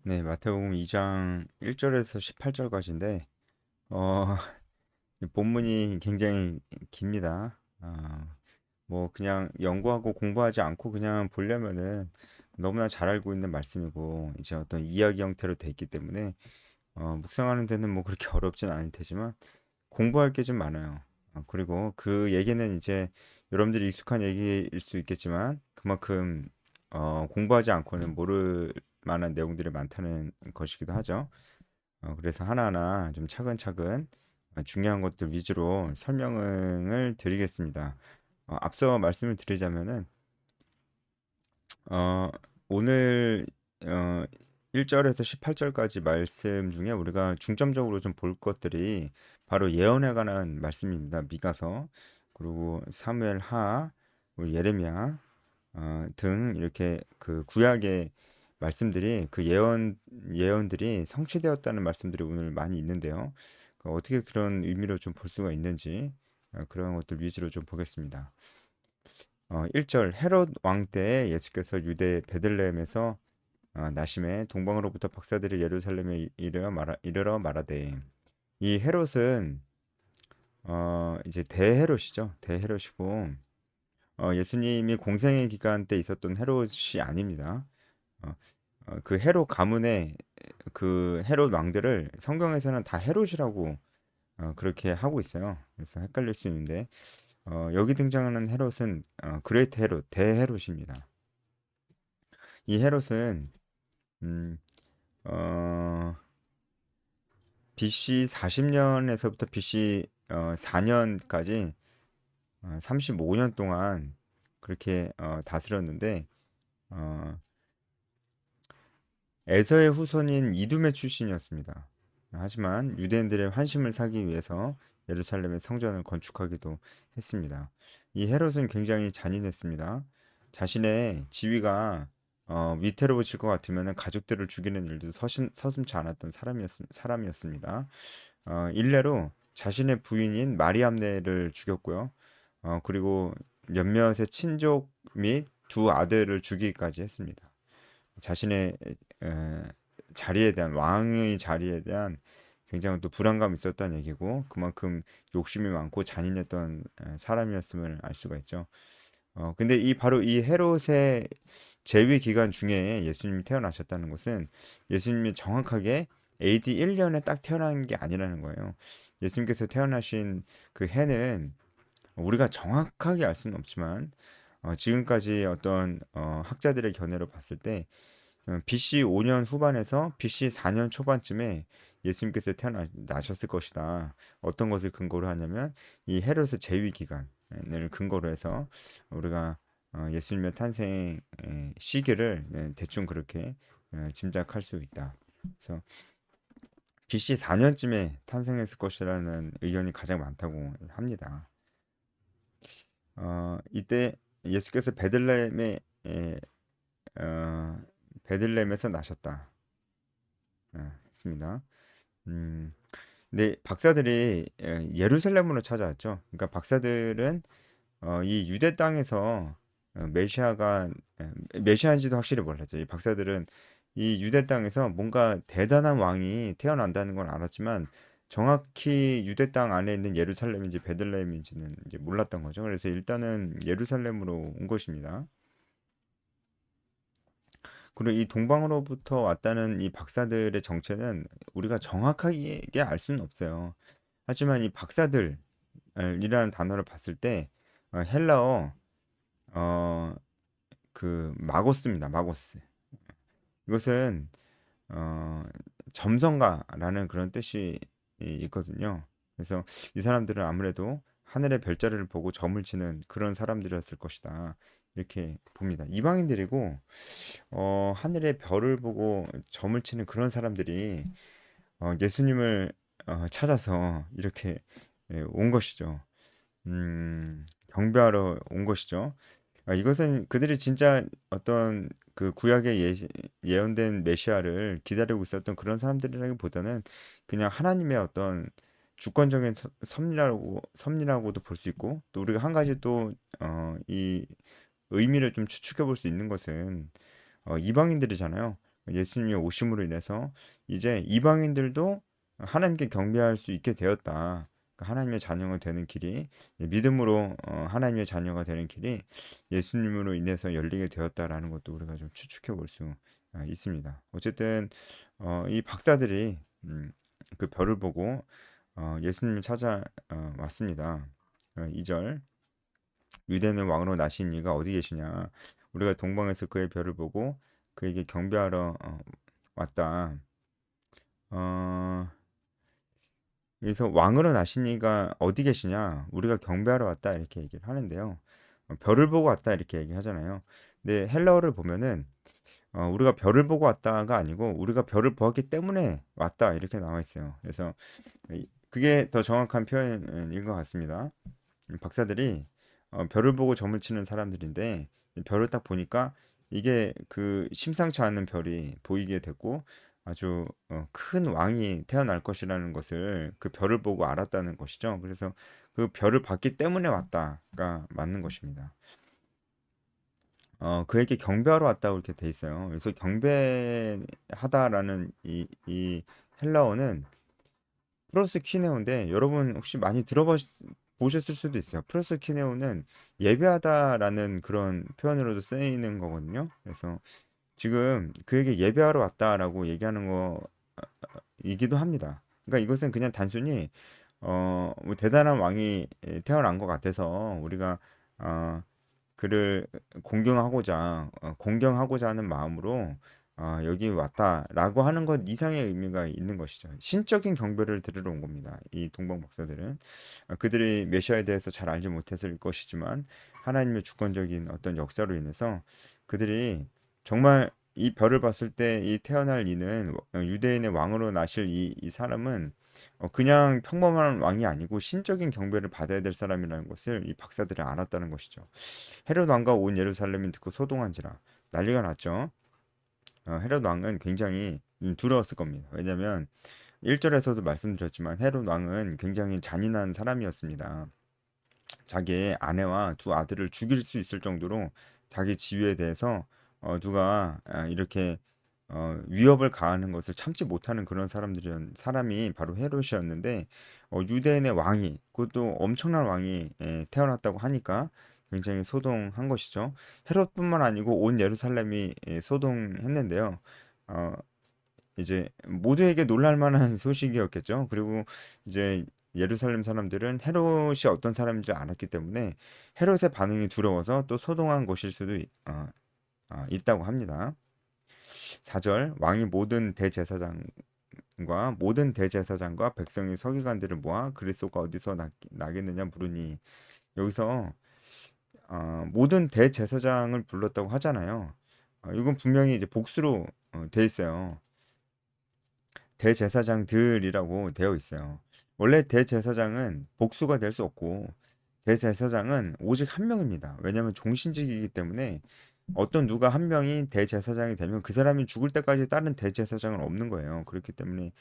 네, 마태복음 2장 1절에서 18절까지인데 어, 이 본문이 굉장히 깁니다. 뭐 그냥 연구하고 공부하지 않고 그냥 보려면은 너무나 잘 알고 있는 말씀이고 이제 어떤 이야기 형태로 돼 있기 때문에 묵상하는 데는 뭐 그렇게 어렵진 않을 테지만 공부할 게 좀 많아요. 그리고 그 얘기는 이제 여러분들이 익숙한 얘기일 수 있겠지만 그만큼 공부하지 않고는 모를 만한 내용들이 많다는 것이기도 하죠. 그래서 하나하나 좀 차근차근 중요한 것들 위주로 설명을 드리겠습니다. 앞서 말씀을 드리자면은 어, 오늘 어, 1절에서 18절까지 말씀 중에 우리가 중점적으로 좀 볼 것들이 바로 예언에 관한 말씀입니다. 미가서 그리고 사무엘 하, 그리고 예레미야 등 이렇게 그 구약의 말씀들이 그 예언들이 성취되었다는 말씀들이 오늘 많이 있는데요. 어떻게 그런 의미로 좀 볼 수가 있는지 그런 것들 위주로 좀 보겠습니다. 1절 헤롯 왕 때에 예수께서 유대 베들레헴에서 나심에 동방으로부터 박사들이 예루살렘에 이르러 말하되 이 헤롯은 이제 대헤롯이죠. 대헤롯이고 예수님이 공생의 기간 때 있었던 헤롯이 아닙니다. 어, 그 헤롯 가문의 그 헤롯 왕들을 성경에서는 다 헤롯이라고 그렇게 하고 있어요. 그래서 헷갈릴 수 있는데 여기 등장하는 헤롯은 그레이트 헤롯, 대헤롯입니다. 이 헤롯은 음, 어, BC 40년에서부터 BC 4년까지 35년 동안 그렇게 다스렸는데 어, 에서의 후손인 이두메 출신이었습니다. 하지만 유대인들의 환심을 사기 위해서 예루살렘의 성전을 건축하기도 했습니다. 이 헤롯은 굉장히 잔인했습니다. 자신의 지위가 위태로워질 것 같으면 가족들을 죽이는 일도 서슴지 않았던 사람이었습니다. 일례로 자신의 부인인 마리암네를 죽였고요. 그리고 몇몇의 친족 및 두 아들을 죽이기까지 했습니다. 자신의 에, 자리에 대한 왕의 자리에 대한 굉장히 또 불안감이 있었다는 얘기고 그만큼 욕심이 많고 잔인했던 사람이었음을 알 수가 있죠. 근데 이 바로 이 헤롯의 재위 기간 중에 예수님이 태어나셨다는 것은 예수님이 정확하게 AD 1년에 딱 태어난 게 아니라는 거예요. 예수님께서 태어나신 그 해는 우리가 정확하게 알 수는 없지만 지금까지 어떤 학자들의 견해로 봤을 때 BC 5년 후반에서 BC 4년 초반쯤에 예수님께서 태어나셨을 것이다. 어떤 것을 근거로 하냐면 이 헤롯의 재위 기간을 근거로 해서 우리가 예수님의 탄생 시기를 대충 그렇게 짐작할 수 있다. 그래서 BC 4년쯤에 탄생했을 것이라는 의견이 가장 많다고 합니다. 이때 예수께서 에, 어, 베들레헴에서 나셨다. 했습니다. 음, 근데 박사들이 예루살렘으로 찾아왔죠. 그러니까 박사들은 이 유대 땅에서 메시아가 메시아인지도 확실히 몰랐죠. 이 박사들은 이 유대 땅에서 뭔가 대단한 왕이 태어난다는 건 알았지만 정확히 유대 땅 안에 있는 예루살렘인지 베들레헴인지는 이제 몰랐던 거죠. 그래서 일단은 예루살렘으로 온 것입니다. 그리고 이 동방으로부터 왔다는 이 박사들의 정체는 우리가 정확하게 알 수는 없어요. 하지만 이 박사들이라는 단어를 봤을 때 헬라어 어, 그 마고스입니다. 마고스. 이것은 어, 점성가라는 그런 뜻이 있거든요. 그래서 이 사람들은 아무래도 하늘의 별자리를 보고 점을 치는 그런 사람들이었을 것이다. 이렇게 봅니다. 이방인들이고 하늘의 별을 보고 점을 치는 그런 사람들이 예수님을 찾아서 이렇게 온 것이죠. 경배하러 온 것이죠. 이것은 그들이 진짜 어떤 그 구약의 예언된 메시아를 기다리고 있었던 그런 사람들이라기보다는 그냥 하나님의 어떤 주권적인 섭리라고도 볼 수 있고 또 우리가 한 가지 또 이 의미를 좀 추측해 볼 수 있는 것은 이방인들이잖아요. 예수님의 오심으로 인해서 이제 이방인들도 하나님께 경배할 수 있게 되었다. 그러니까 하나님의 자녀가 되는 길이 믿음으로 하나님의 자녀가 되는 길이 예수님으로 인해서 열리게 되었다라는 것도 우리가 좀 추측해 볼 수 있습니다. 어쨌든 이 박사들이 그 별을 보고 예수님을 찾아왔습니다. 2절 유대인의 왕으로 나신 이가 어디 계시냐? 우리가 동방에서 그의 별을 보고 그에게 경배하러 왔다. 어, 그래서 왕으로 나신 이가 어디 계시냐? 우리가 경배하러 왔다 이렇게 얘기를 하는데요. 별을 보고 왔다 이렇게 얘기하잖아요. 근데 헬라어를 보면은 우리가 별을 보고 왔다가 아니고 우리가 별을 보았기 때문에 왔다 이렇게 나와 있어요. 그래서 그게 더 정확한 표현인 것 같습니다. 박사들이 별을 보고 점을 치는 사람들인데 이 별을 딱 보니까 이게 그 심상치 않은 별이 보이게 됐고 아주 큰 왕이 태어날 것이라는 것을 그 별을 보고 알았다는 것이죠. 그래서 그 별을 봤기 때문에 왔다가 맞는 것입니다. 그에게 경배하러 왔다고 이렇게 돼 있어요. 그래서 경배하다라는 이 헬라어는 프로스키네오인데 여러분 혹시 많이 보셨을 수도 있어요. 프로스키네오는 예배하다라는 그런 표현으로도 쓰이는 거거든요. 그래서 지금 그에게 예배하러 왔다라고 얘기하는 거이기도 합니다. 그러니까 이것은 그냥 단순히 뭐 대단한 왕이 태어난 것 같아서 우리가 어, 그를 공경하고자 하는 마음으로 여기 왔다라고 하는 것 이상의 의미가 있는 것이죠. 신적인 경배를 들으러 온 겁니다. 이 동방 박사들은 그들이 메시아에 대해서 잘 알지 못했을 것이지만 하나님의 주권적인 어떤 역사로 인해서 그들이 정말 이 별을 봤을 때 이 태어날 이는 유대인의 왕으로 나실 이 사람은 그냥 평범한 왕이 아니고 신적인 경배를 받아야 될 사람이라는 것을 이 박사들이 알았다는 것이죠. 헤롯 왕과 온 예루살렘이 듣고 소동한지라 난리가 났죠. 헤롯 왕은 굉장히 두려웠을 겁니다. 왜냐하면 1절에서도 말씀드렸지만 헤롯 왕은 굉장히 잔인한 사람이었습니다. 자기의 아내와 두 아들을 죽일 수 있을 정도로 자기 지위에 대해서 누가 이렇게 위협을 가하는 것을 참지 못하는 그런 사람이 바로 헤롯이었는데 유대인의 왕이 그것도 엄청난 왕이 태어났다고 하니까 굉장히 소동한 것이죠. 헤롯뿐만 아니고 온 예루살렘이 소동했는데요. 어, 이제 모두에게 놀랄 만한 소식이었겠죠. 그리고 이제 예루살렘 사람들은 헤롯이 어떤 사람인지 알았기 때문에 헤롯의 반응이 두려워서 또 소동한 것일 수도 있다고 합니다. 4절 왕이 모든 대제사장과 백성의 서기관들을 모아 그리스도가 어디서 나겠느냐 물으니 여기서 모든 대제사장을 불렀다고 하잖아요. 이건 분명히 이제 복수로 돼 있어요. 대제사장들이라고 되어 있어요. 원래 대제사장은 복수가 될 수 없고 대제사장은 오직 한 명입니다. 왜냐하면 종신직이기 때문에 어떤 누가 한 명이 대제사장이 되면 그 사람이 죽을 때까지 다른 대제사장은 없는 거예요. 그렇기 때문에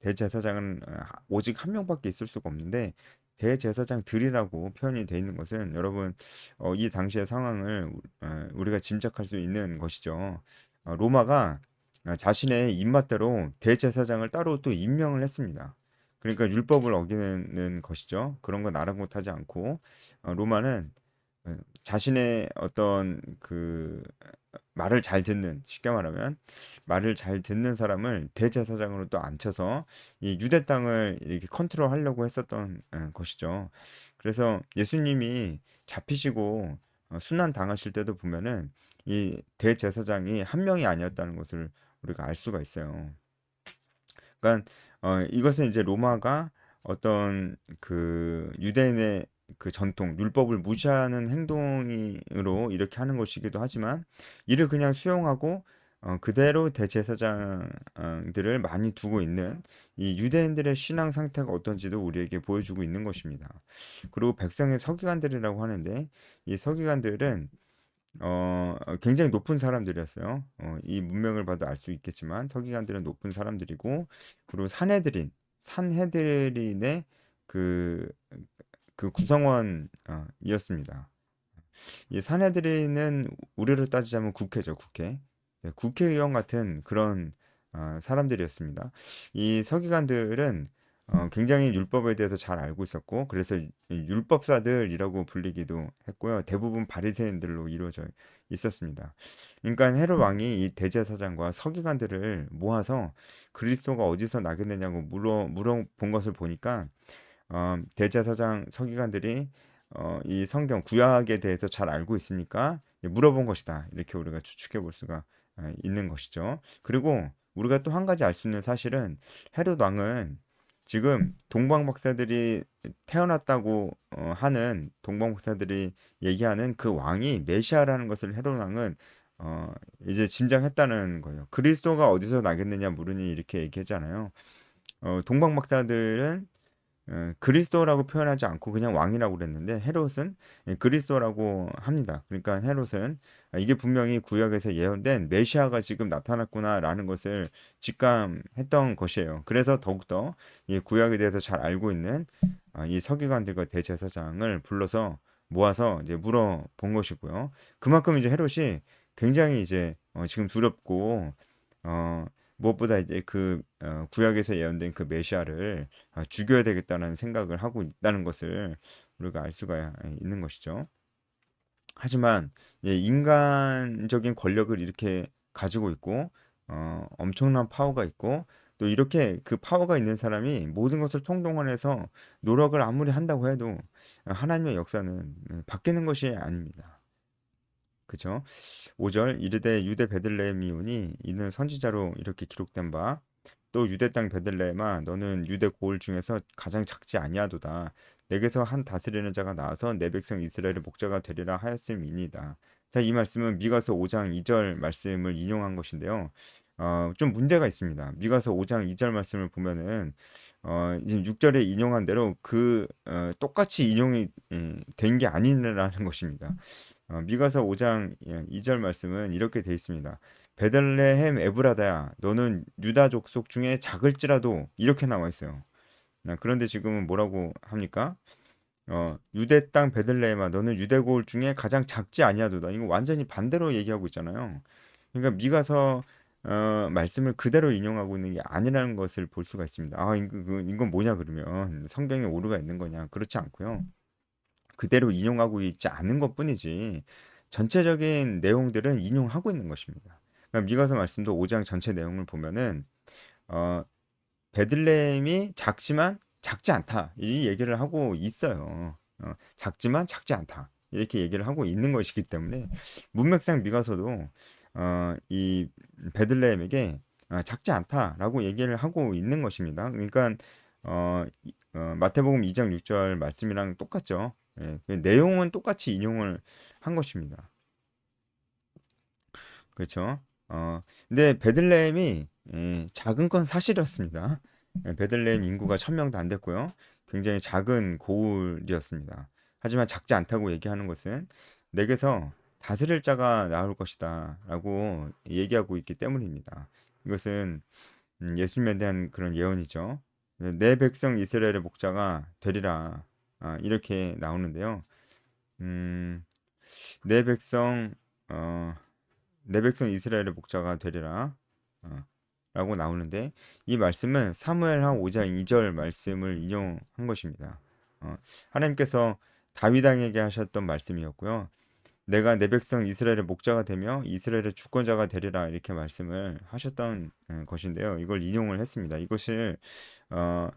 대제사장은 오직 한 명밖에 있을 수가 없는데 대제사장들이라고 표현이 되어 있는 것은 여러분 이 당시의 상황을 우리가 짐작할 수 있는 것이죠. 로마가 자신의 입맛대로 대제사장을 따로 또 임명을 했습니다. 그러니까 율법을 어기는 것이죠. 그런 거 나랑곳하지 않고 로마는 자신의 어떤 그 말을 잘 듣는 쉽게 말하면 말을 잘 듣는 사람을 대제사장으로 또 앉혀서 이 유대 땅을 이렇게 컨트롤하려고 했었던 것이죠. 그래서 예수님이 잡히시고 순환 당하실 때도 보면은 이 대제사장이 한 명이 아니었다는 것을 우리가 알 수가 있어요. 그러니까 이것은 이제 로마가 어떤 그 유대인의 그 전통, 율법을 무시하는 행동으로 이렇게 하는 것이기도 하지만 이를 그냥 수용하고 그대로 대제사장들을 많이 두고 있는 이 유대인들의 신앙 상태가 어떤지도 우리에게 보여주고 있는 것입니다. 그리고 백성의 서기관들이라고 하는데 이 서기관들은 굉장히 높은 사람들이었어요. 이 문명을 봐도 알 수 있겠지만 서기관들은 높은 사람들이고 그리고 산헤드린의 그, 그 구성원이었습니다. 이 산헤드린은 우리로 따지자면 국회죠, 국회. 네, 국회의원 같은 그런 사람들이었습니다. 이 서기관들은 굉장히 율법에 대해서 잘 알고 있었고 그래서 이 율법사들이라고 불리기도 했고요. 대부분 바리새인들로 이루어져 있었습니다. 그러니까 헤롯 왕이 이 대제사장과 서기관들을 모아서 그리스도가 어디서 나겠느냐고 물어본 것을 보니까 대제사장 서기관들이 이 성경 구약에 대해서 잘 알고 있으니까 물어본 것이다. 이렇게 우리가 추측해 볼 수가 있는 것이죠. 그리고 우리가 또 한 가지 알 수 있는 사실은 헤롯 왕은 지금 동방 박사들이 태어났다고 하는 동방 박사들이 얘기하는 그 왕이 메시아라는 것을 헤롯 왕은 이제 짐작했다는 거예요. 그리스도가 어디서 나겠느냐 물으니 이렇게 얘기했잖아요. 동방 박사들은 그리스도라고 표현하지 않고 그냥 왕이라고 그랬는데 헤롯은 그리스도라고 합니다. 그러니까 헤롯은 이게 분명히 구약에서 예언된 메시아가 지금 나타났구나라는 것을 직감했던 것이에요. 그래서 더욱더 이 구약에 대해서 잘 알고 있는 이 서기관들과 대제사장을 불러서 모아서 이제 물어본 것이고요. 그만큼 이제 헤롯이 굉장히 이제 지금 두렵고 어, 무엇보다 이제 그 구약에서 예언된 그 메시아를 죽여야 되겠다는 생각을 하고 있다는 것을 우리가 알 수가 있는 것이죠. 하지만 인간적인 권력을 이렇게 가지고 있고 엄청난 파워가 있고 또 이렇게 그 파워가 있는 사람이 모든 것을 총동원해서 노력을 아무리 한다고 해도 하나님의 역사는 바뀌는 것이 아닙니다. 그죠? 5절 이르되 유대 베들레헴이오니 이는 선지자로 이렇게 기록된 바 또 유대 땅 베들레헴아 너는 유대 고을 중에서 가장 작지 아니하도다 내게서 한 다스리는 자가 나와서 내 백성 이스라엘의 목자가 되리라 하였음이니이다. 자, 이 말씀은 미가서 5장 2절 말씀을 인용한 것인데요. 좀 문제가 있습니다. 미가서 5장 2절 말씀을 보면은 지금 6절에 인용한 대로 똑같이 인용이 된 게 아니라는 것입니다. 미가서 5장 2절 말씀은 이렇게 되어 있습니다. 베들레헴 에브라다야 너는 유다 족속 중에 작을지라도 이렇게 나와 있어요. 그런데 지금은 뭐라고 합니까? 유대 땅 베들레헴아 너는 유대 고을 중에 가장 작지 아니하도다. 이거 완전히 반대로 얘기하고 있잖아요. 그러니까 미가서 말씀을 그대로 인용하고 있는 게 아니라는 것을 볼 수가 있습니다. 이건 뭐냐 그러면 성경에 오류가 있는 거냐? 그렇지 않고요. 그대로 인용하고 있지 않은 것뿐이지 전체적인 내용들은 인용하고 있는 것입니다. 그러니까 미가서 말씀도 5장 전체 내용을 보면은 어, 베들레헴이 작지만 작지 않다 이 얘기를 하고 있어요. 작지만 작지 않다 이렇게 얘기를 하고 있는 것이기 때문에 문맥상 미가서도 이 베들레헴에게 작지 않다라고 얘기를 하고 있는 것입니다. 그러니까 마태복음 2장 6절 말씀이랑 똑같죠. 예, 그 내용은 똑같이 인용을 한 것입니다. 그렇죠? 근데 베들레헴이 작은 건 사실이었습니다. 베들레헴 인구가 1000명도 안 됐고요. 굉장히 작은 고을이었습니다. 하지만 작지 않다고 얘기하는 것은 내게서 다스릴 자가 나올 것이다라고 얘기하고 있기 때문입니다. 이것은 예수님에 대한 그런 예언이죠. 내 백성 이스라엘의 목자가 되리라. 이렇게 나오는데요. 음, 내 백성 어, 내 백성 이스라엘의 목자가 되리라. 어, 라고 나오는데 이 말씀은 사무엘하 5장 2절 말씀을 인용한 것입니다. 하나님께서 다윗왕에게 하셨던 말씀이었고요. 내가 내 백성 이스라엘의 목자가 되며 이스라엘의 주권자가 되리라 이렇게 말씀을 하셨던 것인데요. 이걸 인용을 했습니다. 어,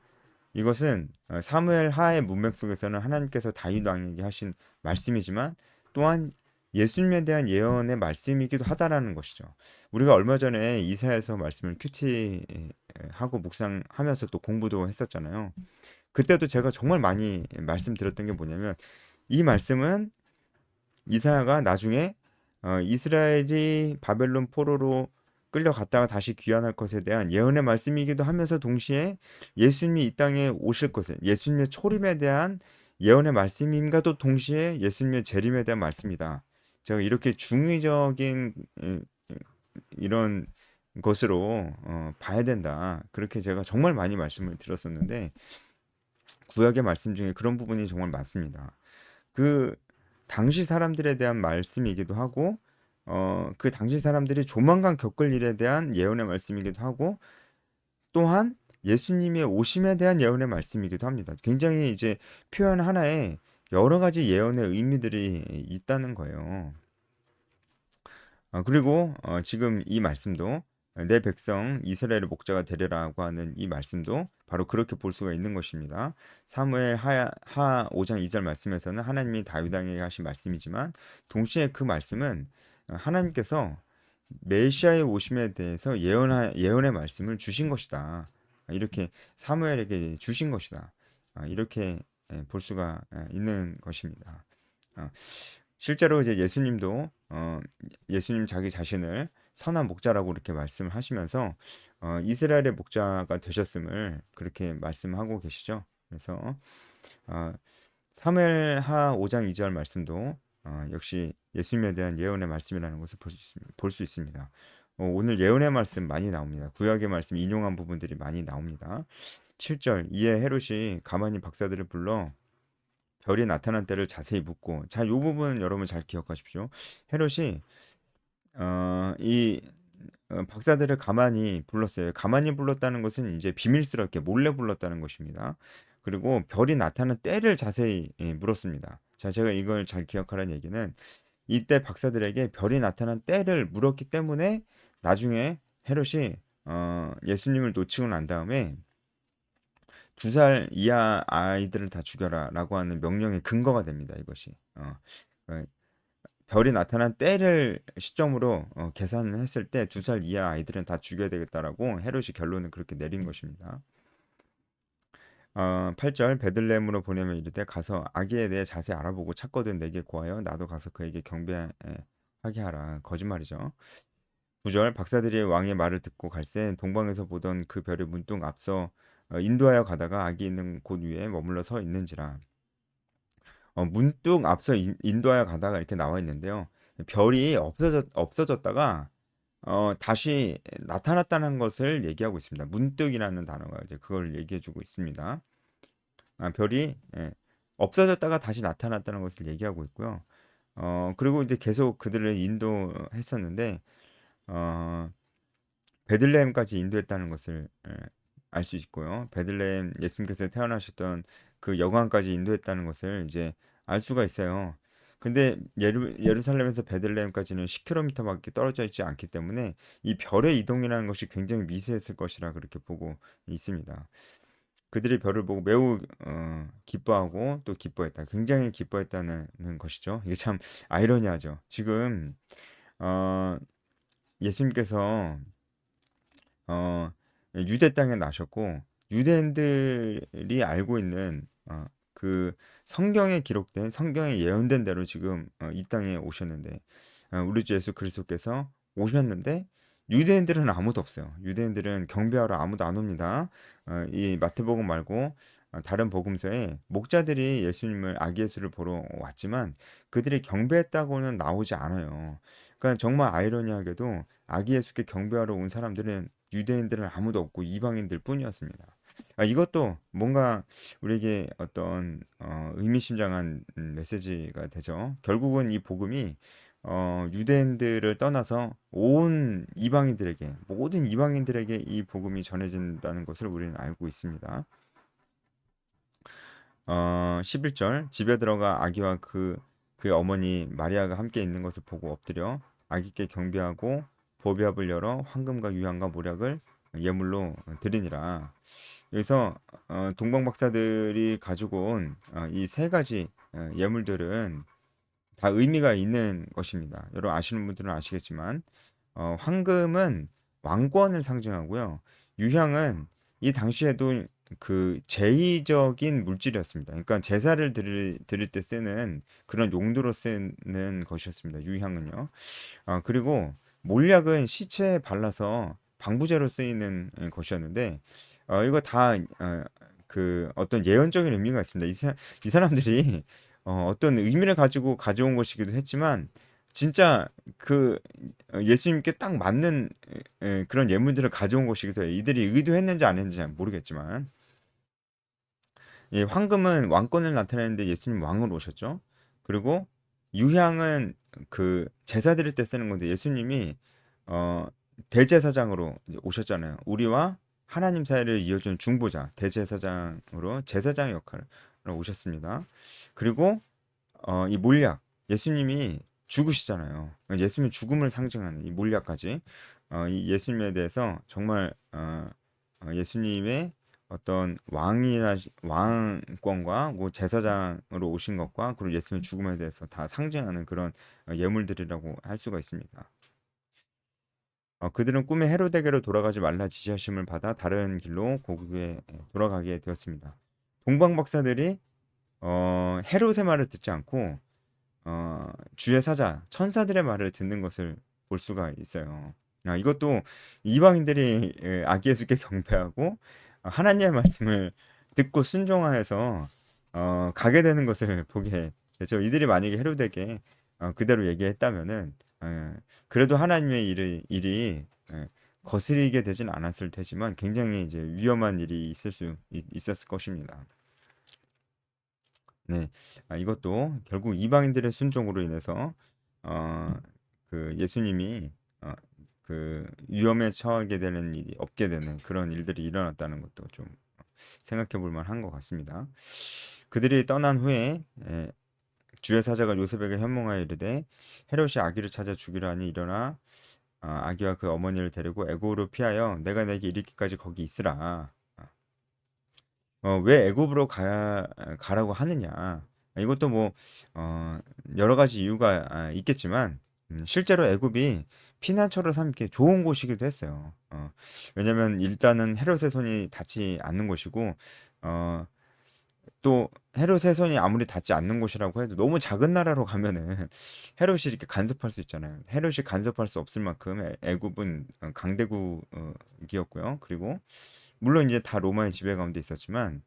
이것은 사무엘 하의 문맥 속에서는 하나님께서 다윗 왕에게 하신 말씀이지만 또한 예수님에 대한 예언의 말씀이기도 하다라는 것이죠. 우리가 얼마 전에 이사야서 말씀을 큐티하고 묵상하면서 또 공부도 했었잖아요. 그때도 제가 정말 많이 말씀드렸던 게 뭐냐면 이 말씀은 이사야가 나중에 이스라엘이 바벨론 포로로 끌려갔다가 다시 귀환할 것에 대한 예언의 말씀이기도 하면서 동시에 예수님이 이 땅에 오실 것에 예수님의 초림에 대한 예언의 말씀임과도 동시에 예수님의 재림에 대한 말씀이다. 제가 이렇게 중의적인 이런 것으로 봐야 된다. 그렇게 제가 정말 많이 말씀을 드렸었는데 구약의 말씀 중에 그런 부분이 정말 많습니다. 그 당시 사람들에 대한 말씀이기도 하고 그 당시 사람들이 조만간 겪을 일에 대한 예언의 말씀이기도 하고 또한 예수님의 오심에 대한 예언의 말씀이기도 합니다. 굉장히 이제 표현 하나에 여러 가지 예언의 의미들이 있다는 거예요. 그리고 지금 이 말씀도 내 백성 이스라엘의 목자가 되리라고 하는 이 말씀도 바로 그렇게 볼 수가 있는 것입니다. 사무엘 하 5장 2절 말씀에서는 하나님이 다윗 왕에게 하신 말씀이지만 동시에 그 말씀은 하나님께서 메시아의 오심에 대해서 예언의 말씀을 주신 것이다. 이렇게 사무엘에게 주신 것이다. 이렇게 볼 수가 있는 것입니다. 어, 실제로 이제 예수님도 예수님 자기 자신을 선한 목자라고 이렇게 말씀을 하시면서 이스라엘의 목자가 되셨음을 그렇게 말씀하고 계시죠. 그래서 어, 사무엘하 5장 2절 말씀도 역시 예수님에 대한 예언의 말씀이라는 것을 볼 수 있습니다. 오늘 예언의 말씀 많이 나옵니다. 구약의 말씀 인용한 부분들이 많이 나옵니다. 7절 이에 헤롯이 가만히 박사들을 불러 별이 나타난 때를 자세히 묻고 자, 이 부분 여러분 잘 기억하십시오. 헤롯이 이 박사들을 가만히 불렀어요. 가만히 불렀다는 것은 이제 비밀스럽게 몰래 불렀다는 것입니다. 그리고 별이 나타난 때를 자세히 물었습니다. 자, 제가 이걸 잘 기억하라는 얘기는 이때 박사들에게 별이 나타난 때를 물었기 때문에 나중에 헤롯이 예수님을 놓치고 난 다음에 2살 이하 아이들을 다 죽여라라고 하는 명령의 근거가 됩니다. 이것이 어, 별이 나타난 때를 시점으로 계산을 했을 때 2살 이하 아이들은 다 죽여야 되겠다라고 헤롯이 결론을 그렇게 내린 것입니다. 8절 베들레헴으로 보내면 이르되 가서 아기에 대해 자세히 알아보고 찾거든 내게 고하여 나도 가서 그에게 경배하게 하라. 거짓말이죠. 9절 박사들이 왕의 말을 듣고 갈새 동방에서 보던 그 별이 문득 앞서 인도하여 가다가 아기 있는 곳 위에 머물러 서 있는지라. 문득 앞서 인도하여 가다가 이렇게 나와 있는데요. 별이 없어졌다가 다시 나타났다는 것을 얘기하고 있습니다. 문득이라는 단어가 이제 그걸 얘기해주고 있습니다. 별이 없어졌다가 다시 나타났다는 것을 얘기하고 있고요. 그리고 이제 계속 그들을 인도했었는데 어, 베들레헴까지 인도했다는 것을 알 수 있고요. 베들레헴 예수님께서 태어나셨던 그 여관까지 인도했다는 것을 이제 알 수가 있어요. 근데 예루살렘에서 베들레헴까지는 10km밖에 떨어져 있지 않기 때문에 이 별의 이동이라는 것이 굉장히 미세했을 것이라 그렇게 보고 있습니다. 그들이 별을 보고 매우 기뻐하고 또 기뻐했다. 굉장히 기뻐했다는 것이죠. 이게 참 아이러니하죠. 지금 어, 예수님께서 어, 유대 땅에 나셨고 유대인들이 알고 있는 그 성경에 기록된 성경에 예언된 대로 지금 이 땅에 오셨는데 우리 주 예수 그리스도께서 오셨는데 유대인들은 아무도 없어요. 유대인들은 경배하러 아무도 안 옵니다. 이 마태복음 말고 다른 복음서에 목자들이 예수님을 아기 예수를 보러 왔지만 그들이 경배했다고는 나오지 않아요. 그러니까 정말 아이러니하게도 아기 예수께 경배하러 온 사람들은 유대인들은 아무도 없고 이방인들 뿐이었습니다. 이것도 뭔가 우리에게 어떤 의미심장한 메시지가 되죠. 결국은 이 복음이 유대인들을 떠나서 온 이방인들에게 모든 이방인들에게 이 복음이 전해진다는 것을 우리는 알고 있습니다. 11절 집에 들어가 아기와 그 어머니 마리아가 함께 있는 것을 보고 엎드려 아기께 경배하고 보배압을 열어 황금과 유향과 모략을 예물로 드리니라. 여기서 동방 박사들이 가지고 온 이 세 가지 예물들은 다 의미가 있는 것입니다. 여러분 아시는 분들은 아시겠지만 황금은 왕권을 상징하고요. 유향은 이 당시에도 그 제의적인 물질이었습니다. 그러니까 제사를 드릴 때 쓰는 그런 용도로 쓰는 것이었습니다. 유향은요. 그리고 몰약은 시체에 발라서 방부제로 쓰이는 것이었는데 이거 다 그 어떤 예언적인 의미가 있습니다. 이 사람들이 어떤 의미를 가지고 가져온 것이기도 했지만 진짜 그 예수님께 딱 맞는 그런 예물들을 가져온 것이기도 해요. 이들이 의도했는지 안 했는지 잘 모르겠지만 예, 황금은 왕권을 나타내는데 예수님 왕으로 오셨죠. 그리고 유향은 그 제사 드릴 때 쓰는 건데 예수님이 어, 대제사장으로 이제 오셨잖아요. 우리와 하나님 사이를 이어준 중보자, 대제사장으로 제사장 역할을 오셨습니다. 그리고 이 몰약, 예수님이 죽으시잖아요. 예수님 죽음을 상징하는 이 몰약까지 이 예수님에 대해서 정말 예수님의 어떤 왕이라 왕권과 뭐 제사장으로 오신 것과 그리고 예수님의 죽음에 대해서 다 상징하는 그런 예물들이라고 할 수가 있습니다. 그들은 꿈에 헤로데게로 돌아가지 말라 지시하심을 받아 다른 길로 고국에 돌아가게 되었습니다. 동방 박사들이 헤롯의 말을 듣지 않고 주의 사자 천사들의 말을 듣는 것을 볼 수가 있어요. 이것도 이방인들이 아기 예수께 경배하고 하나님의 말씀을 듣고 순종하여서 가게 되는 것을 보게 되죠. 이들이 만약에 헤롯에게 그대로 얘기했다면은 그래도 하나님의 일이 거스리게 되진 않았을 테지만 굉장히 이제 위험한 일이 있었을 것입니다. 네, 이것도 결국 이방인들의 순종으로 인해서 어, 그 예수님이 그 위험에 처하게 되는 일이 없게 되는 그런 일들이 일어났다는 것도 좀 생각해 볼 만한 것 같습니다. 그들이 떠난 후에 주의 사자가 요셉에게 현몽하여 이르되 헤롯이 아기를 찾아 죽이려 하니 일어나 아기와 그 어머니를 데리고 애굽으로 피하여 내가 내게 이르기까지 거기 있으라. 왜 애굽으로 가라고 하느냐? 이것도 뭐 어, 여러 가지 이유가 있겠지만 실제로 애굽이 피난처로 삼기 좋은 곳이기도 했어요. 왜냐면 일단은 헤롯의 손이 닿지 않는 곳이고 어, 또 헤롯의 손이 아무리 닿지 않는 곳이라고 해도 너무 작은 나라로 가면은 헤롯이 이렇게 간섭할 수 있잖아요. 헤롯이 간섭할 수 없을 만큼 애굽은 강대국이었고요. 그리고 물론 이제 다 로마의 지배 가운데 있었지만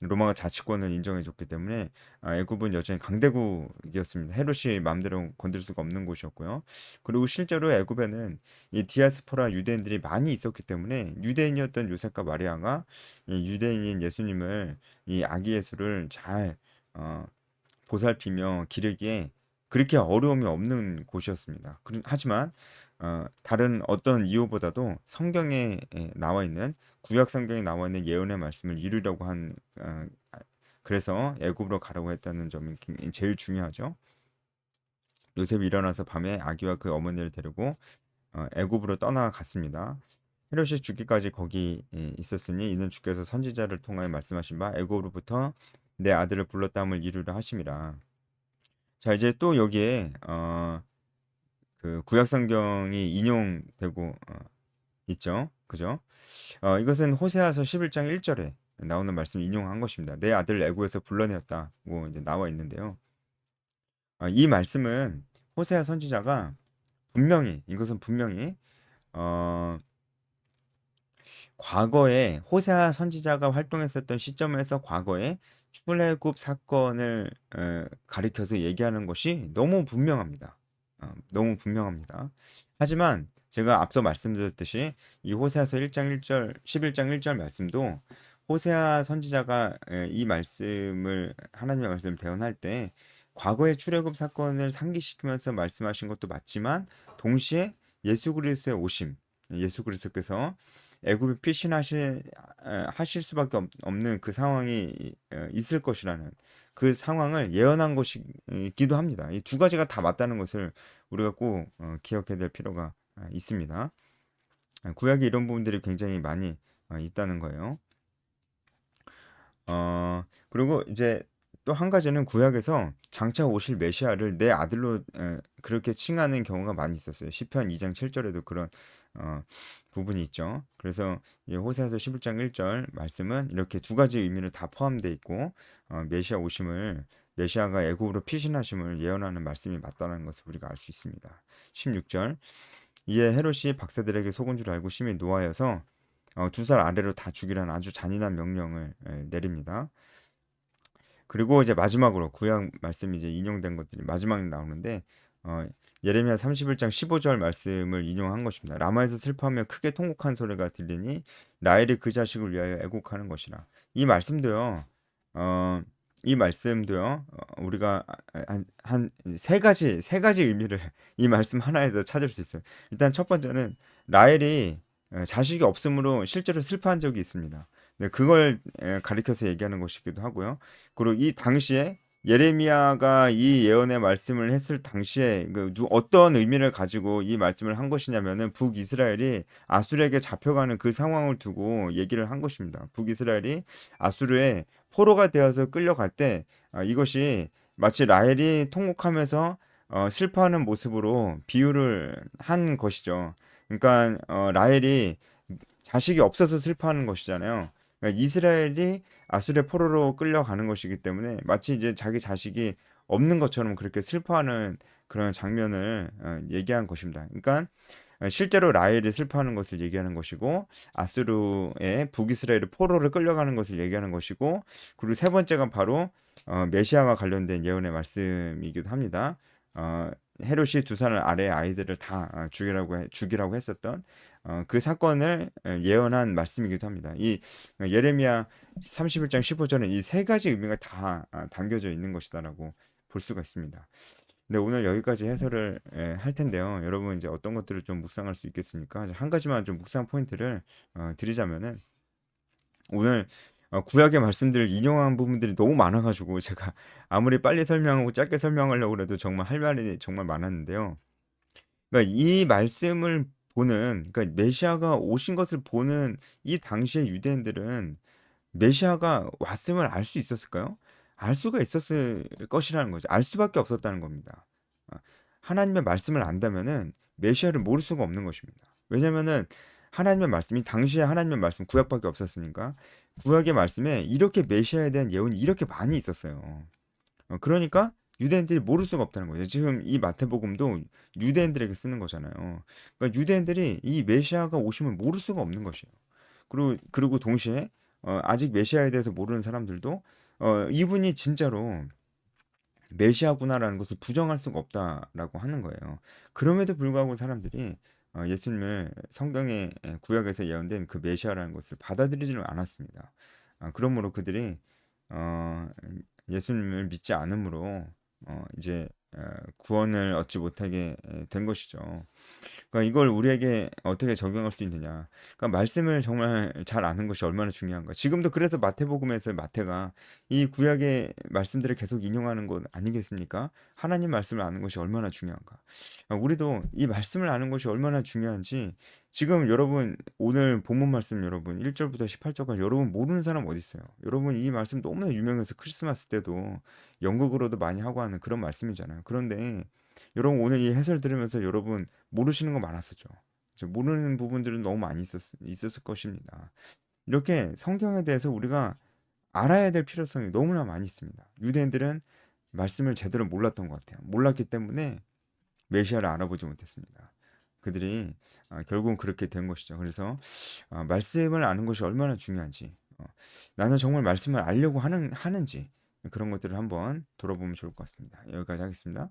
로마가 자치권을 인정해줬기 때문에 애굽은 여전히 강대국이었습니다. 헤롯이 마음대로 건들 수가 없는 곳이었고요. 그리고 실제로 애굽에는 이 디아스포라 유대인들이 많이 있었기 때문에 유대인이었던 요셉과 마리아가 이 유대인인 예수님을 이 아기 예수를 잘 어, 보살피며 기르기에 그렇게 어려움이 없는 곳이었습니다. 하지만 다른 어떤 이유보다도 성경에 나와 있는 구약 성경에 나와 있는 예언의 말씀을 이루려고 그래서 애굽으로 가라고 했다는 점이 제일 중요하죠. 요셉이 일어나서 밤에 아기와 그 어머니를 데리고 애굽으로 떠나갔습니다. 헤롯이 죽기까지 거기 있었으니 이는 주께서 선지자를 통하여 말씀하신 바 애굽으로부터 내 아들을 불렀다함을 이루려 하심이라. 자, 이제 또 여기에 그 구약 성경이 인용되고 있죠. 그죠? 이것은 호세아서 11장 1절에 나오는 말씀 인용한 것입니다. 내 아들 애굽에서 불러내었다고 이제 나와 있는데요. 이 말씀은 호세아 선지자가 이것은 분명히 어, 과거에 호세아 선지자가 활동했었던 시점에서 과거에 출애굽 사건을 가리켜서 얘기하는 것이 너무 분명합니다. 너무 분명합니다. 하지만 제가 앞서 말씀드렸듯이 이 호세아서 1장 1절, 11장 1절 말씀도 호세아 선지자가 이 말씀을 하나님의 말씀을 대언할 때 과거의 출애굽 사건을 상기시키면서 말씀하신 것도 맞지만 동시에 예수 그리스도의 오심, 예수 그리스도께서 애굽에 하실 수밖에 없는 그 상황이 있을 것이라는 그 상황을 예언한 것이기도 합니다. 이 두 가지가 다 맞다는 것을 우리가 꼭 기억해야 될 필요가 있습니다. 구약에 이런 부분들이 굉장히 많이 있다는 거예요. 그리고 이제 또 한 가지는 구약에서 장차 오실 메시아를 내 아들로 그렇게 칭하는 경우가 많이 있었어요. 시편 2장 7절에도 그런 어, 부분이 있죠. 그래서 이 호세아서 11장 1절 말씀은 이렇게 두 가지 의미를 다 포함되어 있고 메시아가 애굽으로 피신하심을 예언하는 말씀이 맞다는 것을 우리가 알 수 있습니다. 16절 이에 헤롯이 박사들에게 속은 줄 알고 심히 노하여서 2살 아래로 다 죽이라는 아주 잔인한 명령을 내립니다. 그리고 이제 마지막으로 구약 말씀이 이제 인용된 것들이 마지막에 나오는데 예레미야 31장 15절 말씀을 인용한 것입니다. 라마에서 슬퍼하며 크게 통곡한 소리가 들리니 라헬이 그 자식을 위하여 애곡하는 것이라. 이 말씀도요. 어, 이 말씀도요. 우리가 한 세 가지 의미를 이 말씀 하나에서 찾을 수 있어요. 일단 첫 번째는 라헬이 자식이 없으므로 실제로 슬퍼한 적이 있습니다. 네, 그걸 가리켜서 얘기하는 것이기도 하고요. 그리고 이 당시에 예레미야가 이 예언의 말씀을 했을 당시에 어떤 의미를 가지고 이 말씀을 한 것이냐면은 북이스라엘이 아수르에게 잡혀가는 그 상황을 두고 얘기를 한 것입니다. 북이스라엘이 아수르에 포로가 되어서 끌려갈 때 이것이 마치 라헬이 통곡하면서 슬퍼하는 모습으로 비유를 한 것이죠. 그러니까 라헬이 자식이 없어서 슬퍼하는 것이잖아요. 그러니까 이스라엘이 아수르의 포로로 끌려가는 것이기 때문에 마치 이제 자기 자식이 없는 것처럼 그렇게 슬퍼하는 그런 장면을 얘기한 것입니다. 그러니까 실제로 라헬이 슬퍼하는 것을 얘기하는 것이고 아수르의 북이스라엘의 포로를 끌려가는 것을 얘기하는 것이고 그리고 세 번째가 바로 메시아와 관련된 예언의 말씀이기도 합니다. 헤롯이 두 살 아래의 아이들을 다 죽이라고 했었던 그 사건을 예언한 말씀이기도 합니다. 이 예레미야 31장 15절은 이 세 가지 의미가 다 담겨져 있는 것이다라고 볼 수가 있습니다. 네, 오늘 여기까지 해설을 할 텐데요. 여러분 이제 어떤 것들을 좀 묵상할 수 있겠습니까? 한 가지만 좀 묵상 포인트를 드리자면은 오늘 구약의 말씀들을 인용한 부분들이 너무 많아가지고 제가 아무리 빨리 설명하고 짧게 설명하려고 해도 정말 할 말이 정말 많았는데요. 그러니까 이 말씀을 그러니까 메시아가 오신 것을 보는 이 당시의 유대인들은 메시아가 왔음을 알 수 있었을까요? 알 수가 있었을 것이라는 거죠. 알 수밖에 없었다는 겁니다. 하나님의 말씀을 안다면은 메시아를 모를 수가 없는 것입니다. 왜냐면은 하나님의 말씀이 당시에 하나님의 말씀 구약밖에 없었으니까 구약의 말씀에 이렇게 메시아에 대한 예언이 이렇게 많이 있었어요. 그러니까 유대인들이 모를 수가 없다는 거예요. 지금 이 마태복음도 유대인들에게 쓰는 거잖아요. 그러니까 유대인들이 이 메시아가 오심을 모를 수가 없는 것이에요. 그리고 동시에 아직 메시아에 대해서 모르는 사람들도 이분이 진짜로 메시아구나라는 것을 부정할 수가 없다라고 하는 거예요. 그럼에도 불구하고 사람들이 예수님을 성경의 구약에서 예언된 그 메시아라는 것을 받아들이지는 않았습니다. 그러므로 그들이 어, 예수님을 믿지 않으므로 이제 구원을 얻지 못하게 된 것이죠. 그러니까 이걸 우리에게 어떻게 적용할 수 있느냐. 그러니까 말씀을 정말 잘 아는 것이 얼마나 중요한가. 지금도 그래서 마태복음에서 마태가 이 구약의 말씀들을 계속 인용하는 것 아니겠습니까? 하나님 말씀을 아는 것이 얼마나 중요한가. 우리도 이 말씀을 아는 것이 얼마나 중요한지 지금 여러분 오늘 본문 말씀 여러분 1절부터 18절까지 여러분 모르는 사람 어디 있어요? 여러분 이 말씀 너무나 유명해서 크리스마스 때도 연극으로도 많이 하고 하는 그런 말씀이잖아요. 그런데 여러분 오늘 이 해설 들으면서 여러분 모르시는 거 많았었죠. 모르는 부분들은 너무 많이 있었을 것입니다. 이렇게 성경에 대해서 우리가 알아야 될 필요성이 너무나 많이 있습니다. 유대인들은 말씀을 제대로 몰랐던 것 같아요. 몰랐기 때문에 메시아를 알아보지 못했습니다. 그들이 결국은 그렇게 된 것이죠. 그래서 말씀을 아는 것이 얼마나 중요한지, 나는 정말 말씀을 알려고 하는지 그런 것들을 한번 돌아보면 좋을 것 같습니다. 여기까지 하겠습니다.